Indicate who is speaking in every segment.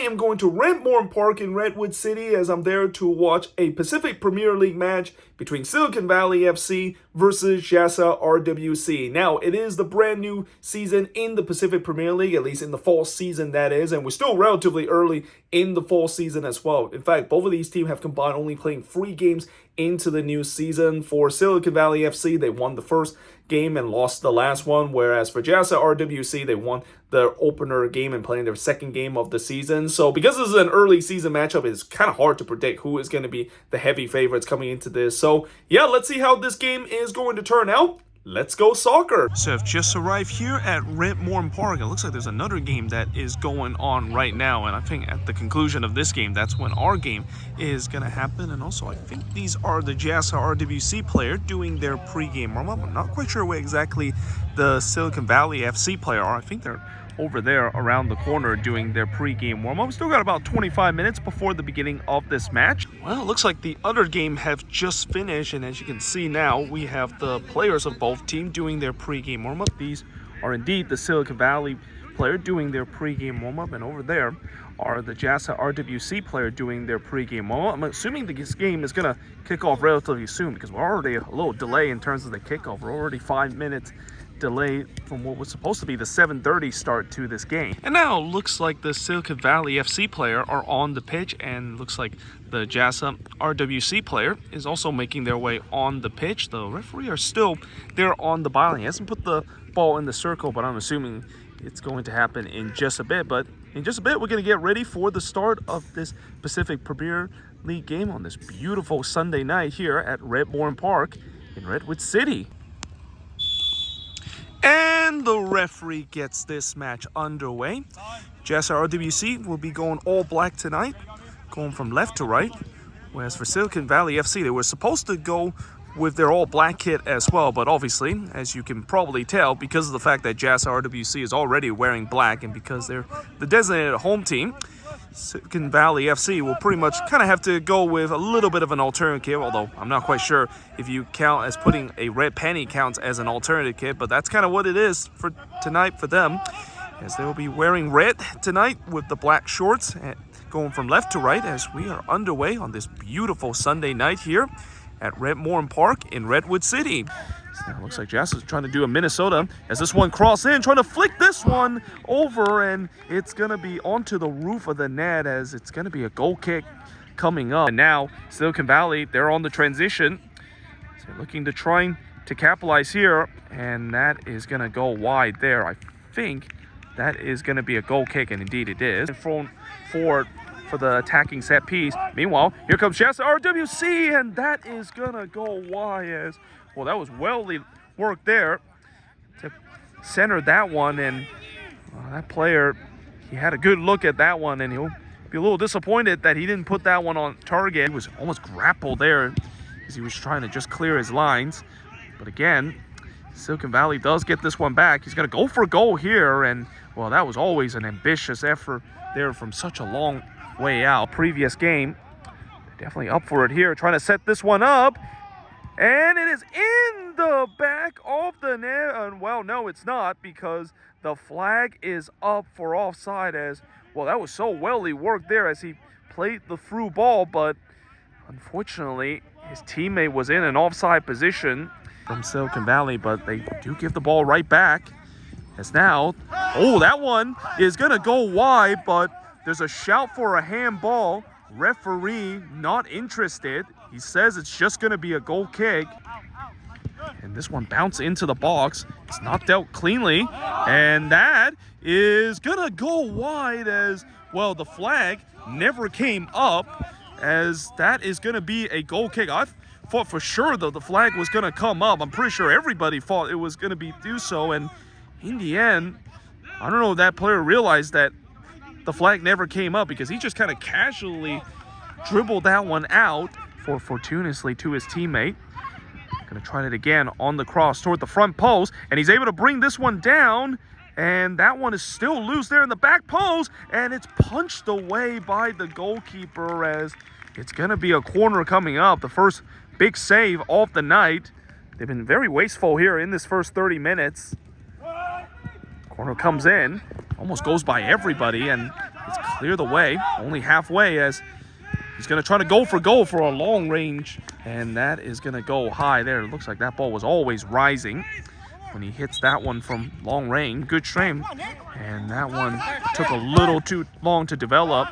Speaker 1: am going to Red Morton Park in Redwood City as I'm there to watch a Pacific Premier League match between Silicon Valley FC versus JASA RWC. Now, it is the brand new season in the Pacific Premier League, at least in the fall season that is, and we're still relatively early in the fall season as well. In fact, both of these teams have combined only playing 3 games into the new season. For Silicon Valley FC, they won the first game and lost the last one, whereas for JASA RWC, they won their opener game and playing their second game of the season. So because this is an early season matchup, it's kind of hard to predict who is going to be the heavy favorites coming into this. So yeah, let's see how this game is going to turn out. Let's go soccer. So I've just arrived here at Red Morton Park. It looks like there's another game that is going on right now, and I think at the conclusion of this game, that's when our game is going to happen. And also, I think these are the JASA RWC player doing their pregame warm-up. I'm not quite sure where exactly the Silicon Valley FC player are. I think they're over there around the corner doing their pregame warm-up. Still got about 25 minutes before the beginning of this match. Well, it looks like the other game have just finished, and as you can see now, we have the players of both teams doing their pregame warm-up. These are indeed the Silicon Valley player doing their pregame warm-up, and over there are the JASA RWC player doing their pregame warm-up. I'm assuming this game is going to kick off relatively soon because we're already a little delay in terms of the kickoff. We're already 5 minutes delay from what was supposed to be the 7:30 start to this game. And now it looks like the Silicon Valley FC player are on the pitch, and looks like the JASA RWC player is also making their way on the pitch. The referee are still there on the byline. He hasn't put the ball in the circle, but I'm assuming it's going to happen in just a bit. But in just a bit, we're going to get ready for the start of this Pacific Premier League game on this beautiful Sunday night here at Red Morton Park in Redwood City. And the referee gets this match underway. JASA RWC will be going all black tonight, going from left to right. Whereas for Silicon Valley FC, they were supposed to go with their all black kit as well. But obviously, as you can probably tell, because of the fact that JASA RWC is already wearing black and because they're the designated home team, Silicon Valley FC will pretty much kind of have to go with a little bit of an alternative kit, although I'm not quite sure if you count as putting a red penny counts as an alternative kit, but that's kind of what it is for tonight for them, as they will be wearing red tonight with the black shorts, and going from left to right as we are underway on this beautiful Sunday night here at Red Morton Park in Redwood City. So it looks like JASA is trying to do a Minnesota as this one cross in, trying to flick this one over, and it's going to be onto the roof of the net as it's going to be a goal kick coming up. And now Silicon Valley, they're on the transition. So they're looking to trying to capitalize here, and that is going to go wide there. I think that is going to be a goal kick, and indeed it is. Thrown forward for the attacking set piece. Meanwhile, here comes JASA RWC, and that is going to go wide as... Well, that was well worked there to center that one, and that player, he had a good look at that one, and he'll be a little disappointed that he didn't put that one on target. He was almost grappled there as he was trying to just clear his lines. But again, Silicon Valley does get this one back. He's going to go for a goal here, and well, that was always an ambitious effort there from such a long way out. Previous game, they're definitely up for it here, trying to set this one up. And it is in the back of the net. And well, no, it's not, because the flag is up for offside as, well, that was so well he worked there as he played the through ball. But unfortunately, his teammate was in an offside position from Silicon Valley, but they do give the ball right back. As now, oh, that one is going to go wide, but there's a shout for a handball. Referee not interested. He says it's just going to be a goal kick. And this one bounced into the box. It's not dealt cleanly. And that is going to go wide as, well, the flag never came up, as that is going to be a goal kick. I thought for sure, though, the flag was going to come up. I'm pretty sure everybody thought it was going to do so. And in the end, I don't know if that player realized that the flag never came up, because he just kind of casually dribbled that one out fortuitously to his teammate. Going to try it again on the cross toward the front post, and he's able to bring this one down, and that one is still loose there in the back post, and it's punched away by the goalkeeper as it's going to be a corner coming up. The first big save of the night. They've been very wasteful here in this first 30 minutes. Corner comes in, almost goes by everybody, and it's clear the way, only halfway, as he's going to try to go for goal for a long range, and that is going to go high there. It looks like that ball was always rising when he hits that one from long range. Good stream, and that one took a little too long to develop.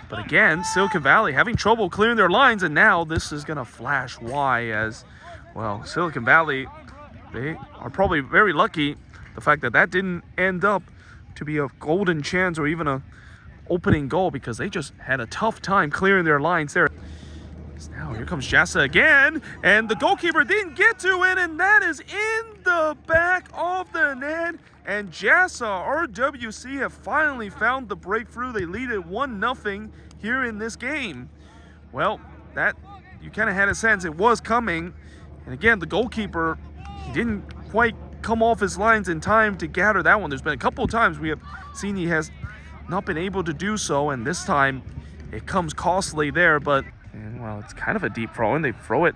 Speaker 1: But again, Silicon Valley having trouble clearing their lines, and now this is going to flash wide as, well, Silicon Valley, they are probably very lucky the fact that that didn't end up to be a golden chance or even a opening goal, because they just had a tough time clearing their lines there. Now here comes JASA again, and the goalkeeper didn't get to it, and that is in the back of the net. And JASA RWC have finally found the breakthrough. They lead it 1-0 here in this game. Well, that you kind of had a sense it was coming. And again, the goalkeeper, he didn't quite come off his lines in time to gather that one. There's been a couple of times we have seen he has not been able to do so, and this time it comes costly there. But, and well, it's kind of a deep throw, and they throw it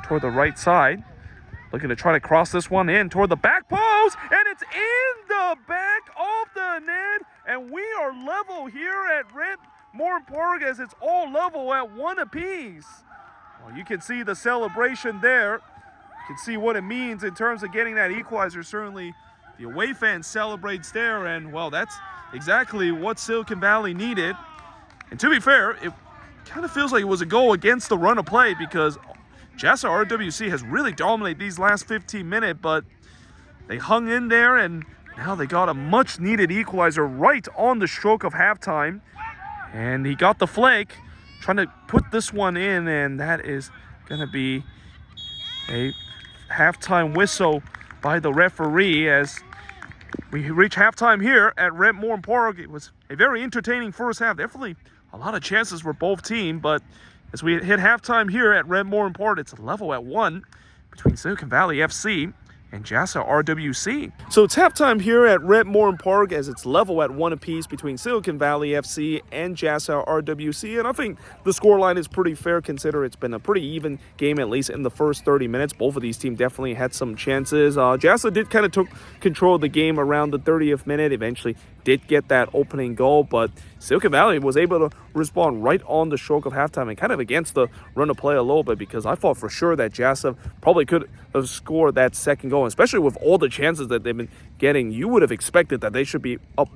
Speaker 1: toward the right side, looking to try to cross this one in toward the back post, and it's in the back of the net, and we are level here at Red Morton Park as it's all level at 1 apiece. Well, you can see the celebration there. You can see what it means in terms of getting that equalizer. Certainly the away fan celebrates there, and well, that's exactly what Silicon Valley needed. And to be fair, it kind of feels like it was a goal against the run of play, because JASA RWC has really dominated these last 15 minutes, but they hung in there, and now they got a much needed equalizer right on the stroke of halftime. And he got the flank, trying to put this one in, and that is going to be a halftime whistle by the referee as we reach halftime here at Red Morton Park. It was a very entertaining first half. Definitely a lot of chances for both teams, but as we hit halftime here at Red Morton Park, it's level at 1 between Silicon Valley FC and JASA RWC. So it's halftime here at Red Morton Park as it's level at 1 apiece between Silicon Valley FC and JASA RWC. And I think the scoreline is pretty fair, considering it's been a pretty even game, at least in the first 30 minutes. Both of these teams definitely had some chances. JASA did kind of took control of the game around the 30th minute, eventually did get that opening goal, but Silicon Valley was able to respond right on the stroke of halftime and kind of against the run of play a little bit, because I thought for sure that JASA probably could have scored that second goal, especially with all the chances that they've been getting. You would have expected that they should be up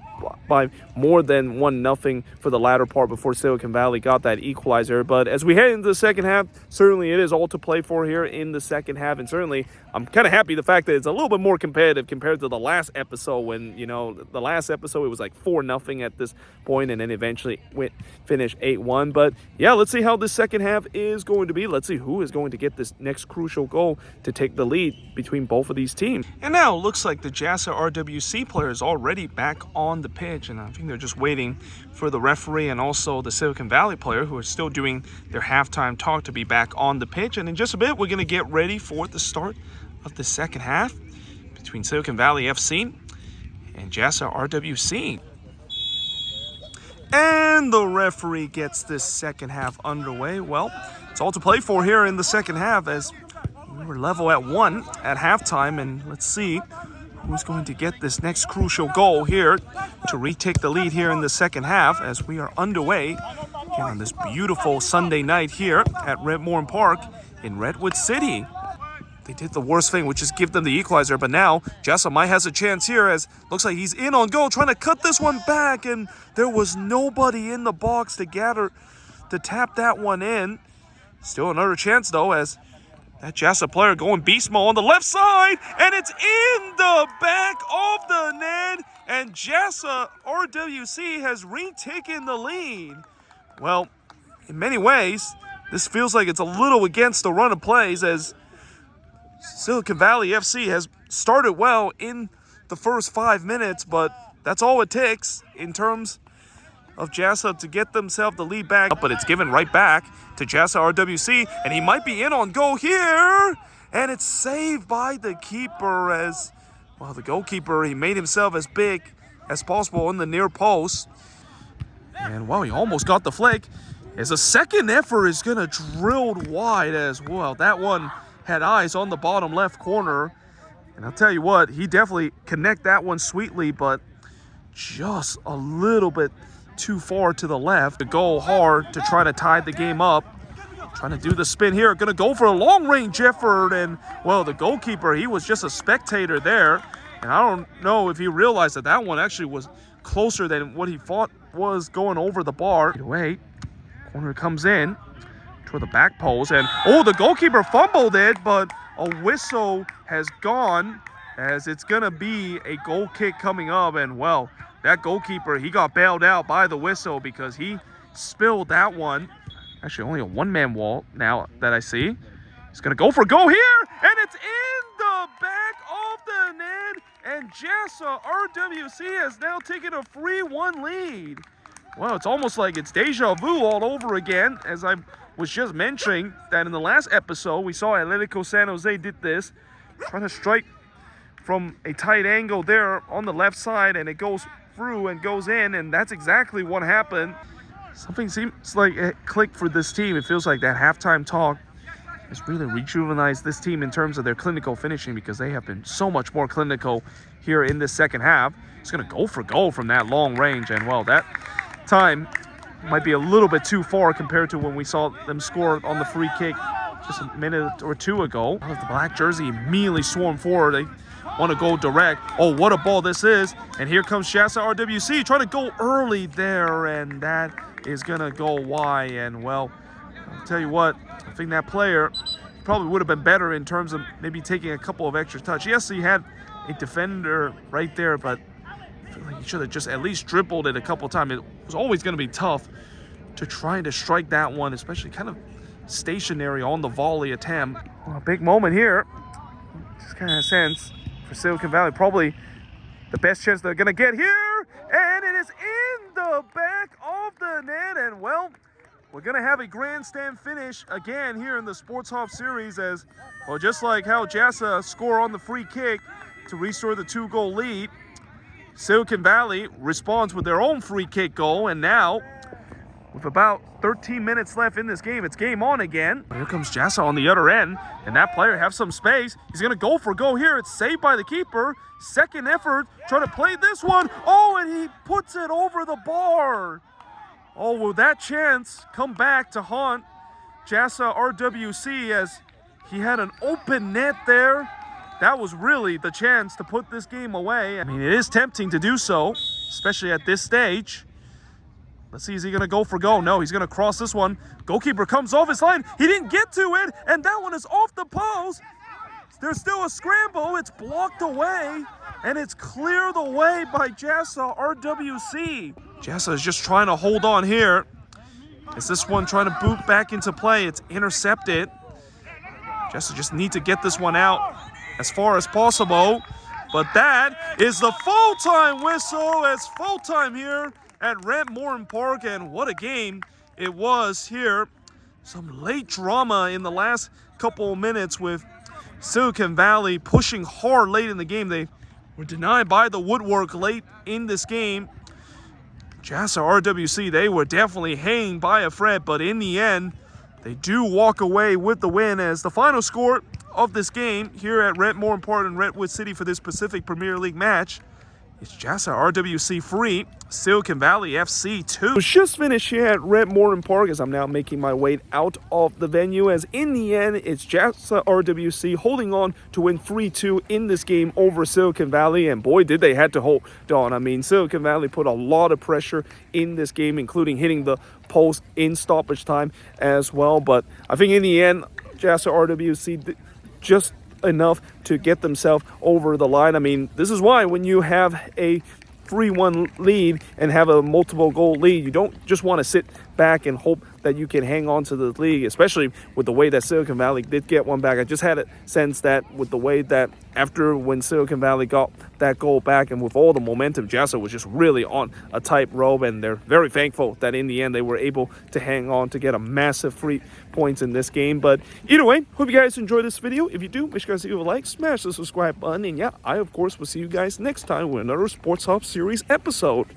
Speaker 1: by more than 1-0 for the latter part before Silicon Valley got that equalizer. But as we head into the second half, certainly it is all to play for here in the second half, and certainly I'm kind of happy the fact that it's a little bit more competitive compared to the last episode, when, you know, the last episode it was like 4-0 at this point, and then eventually finished 8-1. But yeah, let's see how this second half is going to be. Let's see who is going to get this next crucial goal to take the lead between both of these teams. And now it looks like the JASA RWC player is already back on the pitch, and I think they're just waiting for the referee and also the Silicon Valley player, who are still doing their halftime talk, to be back on the pitch. And in just a bit, we're going to get ready for the start of the second half between Silicon Valley FC and JASA RWC. And the referee gets this second half underway. Well, it's all to play for here in the second half, as we're level at 1 at halftime, and let's see who's going to get this next crucial goal here to retake the lead here in the second half, as we are underway again on this beautiful Sunday night here at Red Morton Park in Redwood City. They did the worst thing, which is give them the equalizer, but now JASA might has a chance here, as looks like he's in on goal, trying to cut this one back, and there was nobody in the box to tap that one in. Still another chance though, as that JASA player going beast mode on the left side, and it's in the back of the net, and JASA RWC has retaken the lead. Well, in many ways, this feels like it's a little against the run of plays, as Silicon Valley FC has started well in the first 5 minutes, but that's all it takes in terms of JASA to get themselves the lead back. But it's given right back to JASA RWC, and he might be in on goal here, and it's saved by the keeper, as well, the goalkeeper, he made himself as big as possible in the near post, and well, he almost got the flick, as a second effort is gonna drilled wide as well. That one had eyes on the bottom left corner, and I'll tell you what, he definitely connect that one sweetly, but just a little bit too far to the left to go hard to try to tie the game up. Trying to do the spin here. Going to go for a long-range effort. And, well, the goalkeeper, he was just a spectator there. And I don't know if he realized that that one actually was closer than what he thought was going over the bar. Either way, corner comes in toward the back post. And, oh, the goalkeeper fumbled it, but a whistle has gone as it's going to be a goal kick coming up. And, well, that goalkeeper, he got bailed out by the whistle because he spilled that one. Actually, only a one-man wall now that I see. He's going to go for goal here, and it's in the back of the net. And JASA RWC has now taken a 3-1 lead. Well, it's almost like it's deja vu all over again, as I was just mentioning that in the last episode, we saw Atletico San Jose did this, trying to strike from a tight angle there on the left side, and it goes through and goes in, and that's exactly what happened. Something seems like it clicked for this team. It feels like that halftime talk has really rejuvenized this team in terms of their clinical finishing, because they have been so much more clinical here in this second half. It's going to go for goal from that long range, and, well, that time might be a little bit too far compared to when we saw them score on the free kick just a minute or two ago. The black jersey immediately swarmed forward. They want to go direct. Oh, what a ball this is. And here comes JASA RWC trying to go early there, and that is going to go wide. And, well, I'll tell you what, I think that player probably would have been better in terms of maybe taking a couple of extra touches. Yes, he had a defender right there, but I feel like he should have just at least dribbled it a couple times. It was always going to be tough to try to strike that one, especially kind of stationary on the volley attempt. Well, a big moment here. Just kind of sense for Silicon Valley, probably the best chance they're going to get here. And it is in the back of the net. And, well, we're going to have a grandstand finish again here in the Sporthop series, as, well, just like how JASA score on the free kick to restore the 2-goal lead, Silicon Valley responds with their own free kick goal. And now, with about 13 minutes left in this game, it's game on again. Here comes JASA on the other end, and that player has some space. He's going to go for goal here. It's saved by the keeper. Second effort, trying to play this one. Oh, and he puts it over the bar. Oh, will that chance come back to haunt JASA RWC, as he had an open net there? That was really the chance to put this game away. I mean, it is tempting to do so, especially at this stage. Let's see, is he going to go for goal? No, he's going to cross this one. Goalkeeper comes off his line. He didn't get to it, and that one is off the post. There's still a scramble. It's blocked away, and it's cleared away by JASA RWC. JASA is just trying to hold on here. Is this one trying to boot back into play? It's intercepted. JASA just need to get this one out as far as possible. But that is the full-time whistle. It's full-time here at Red Morton Park, and what a game it was here. Some late drama in the last couple of minutes with Silicon Valley pushing hard late in the game. They were denied by the woodwork late in this game. JASA RWC, they were definitely hanging by a thread, but in the end, they do walk away with the win, as the final score of this game here at Red Morton Park in Redwood City for this Pacific Premier League match, it's JASA RWC 3, Silicon Valley FC 2. Just finished here at Red Morton Park, as I'm now making my way out of the venue, as in the end, it's JASA RWC holding on to win 3-2 in this game over Silicon Valley, and boy, did they had to hold on. I mean, Silicon Valley put a lot of pressure in this game, including hitting the post in stoppage time as well, but I think in the end, JASA RWC just enough to get themselves over the line. I mean, this is why when you have a 3-1 lead and have a multiple goal lead, you don't just want to sit back and hope that you can hang on to the league, especially with the way that Silicon Valley did get one back. I just had a sense that with the way that after when Silicon Valley got that goal back and with all the momentum, JASA was just really on a tight rope, and they're very thankful that in the end they were able to hang on to get a massive 3 points in this game. But either way, hope you guys enjoyed this video. If you do, make sure you guys leave a like, smash the subscribe button, and yeah, I of course will see you guys next time with another Sporthop series episode.